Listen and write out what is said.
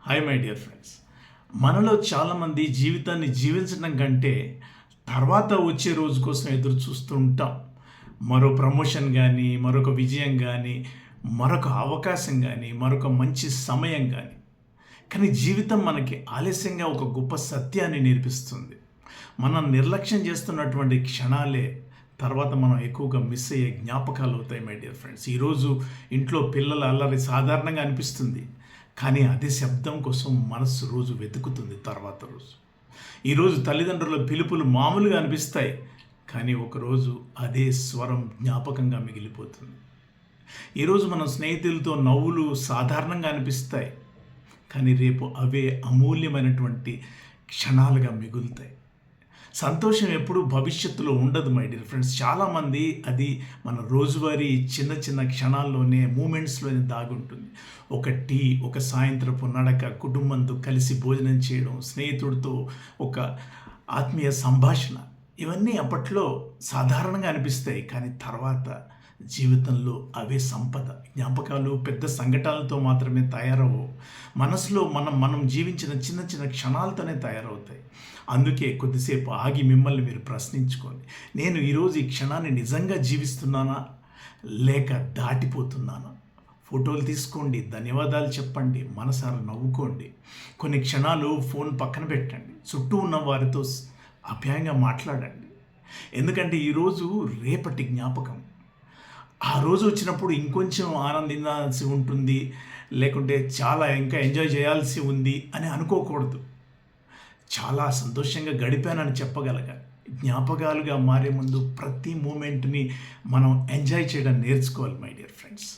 Hi my dear friends. మనలో చాలామంది జీవితాన్ని జీవించడం కంటే తర్వాత వచ్చే రోజు కోసం ఎదురు చూస్తూ ఉంటాం. మరో ప్రమోషన్ కానీ, మరొక విజయం కానీ, మరొక అవకాశం కానీ, మరొక మంచి సమయం కానీ. కానీ జీవితం మనకి ఆలస్యంగా ఒక గొప్ప సత్యాన్ని నేర్పిస్తుంది. మనం నిర్లక్ష్యం చేస్తున్నటువంటి క్షణాలే తర్వాత మనం ఎక్కువగా మిస్ అయ్యే జ్ఞాపకాలు అవుతాయి మై డియర్ ఫ్రెండ్స్. ఈరోజు ఇంట్లో పిల్లల అల్లరి సాధారణంగా అనిపిస్తుంది, కానీ అదే శబ్దం కోసం మనస్సు రోజు వెతుకుతుంది తర్వాత రోజు. ఈరోజు తల్లిదండ్రుల పిలుపులు మామూలుగా అనిపిస్తాయి, కానీ ఒకరోజు అదే స్వరం జ్ఞాపకంగా మిగిలిపోతుంది. ఈరోజు మన స్నేహితులతో నవ్వులు సాధారణంగా అనిపిస్తాయి, కానీ రేపు అవే అమూల్యమైనటువంటి క్షణాలుగా మిగులుతాయి. సంతోషం ఎప్పుడు భవిష్యత్తులో ఉండదు మై డియర్ ఫ్రెండ్స్. చాలామంది అది మన రోజువారీ చిన్న చిన్న క్షణాల్లోనే, మూమెంట్స్లోనే దాగుంటుంది. ఒక టీ, ఒక సాయంత్రపు నడక, కుటుంబంతో కలిసి భోజనం చేయడం, స్నేహితుడితో ఒక ఆత్మీయ సంభాషణ, ఇవన్నీ అప్పట్లో సాధారణంగా అనిపిస్తాయి, కానీ తర్వాత జీవితంలో అవే సంపద. జ్ఞాపకాలు పెద్ద సంఘటనలతో మాత్రమే తయారవు. మనసులో మనం జీవించిన చిన్న చిన్న క్షణాలతోనే తయారవుతాయి. అందుకే కొద్దిసేపు ఆగి మిమ్మల్ని మీరు ప్రశ్నించుకోండి. నేను ఈరోజు ఈ క్షణాన్ని నిజంగా జీవిస్తున్నానా, లేక దాటిపోతున్నానా? ఫోటోలు తీసుకోండి, ధన్యవాదాలు చెప్పండి, మనసారా నవ్వుకోండి. కొన్ని క్షణాలు ఫోన్ పక్కన పెట్టండి, చుట్టూ ఉన్న వారితో ఆప్యాయంగా మాట్లాడండి. ఎందుకంటే ఈరోజు రేపటి జ్ఞాపకం. ఆ రోజు వచ్చినప్పుడు ఇంకొంచెం ఆనందించాల్సి ఉంటుంది, లేకుంటే చాలా ఇంకా ఎంజాయ్ చేయాల్సి ఉంది అని అనుకోకూడదు. చాలా సంతోషంగా గడిపానని చెప్పగలగాలి. జ్ఞాపకాలుగా మారే ముందు ప్రతి మూమెంట్ని మనం ఎంజాయ్ చేయడం నేర్చుకోవాలి మై డియర్ ఫ్రెండ్స్.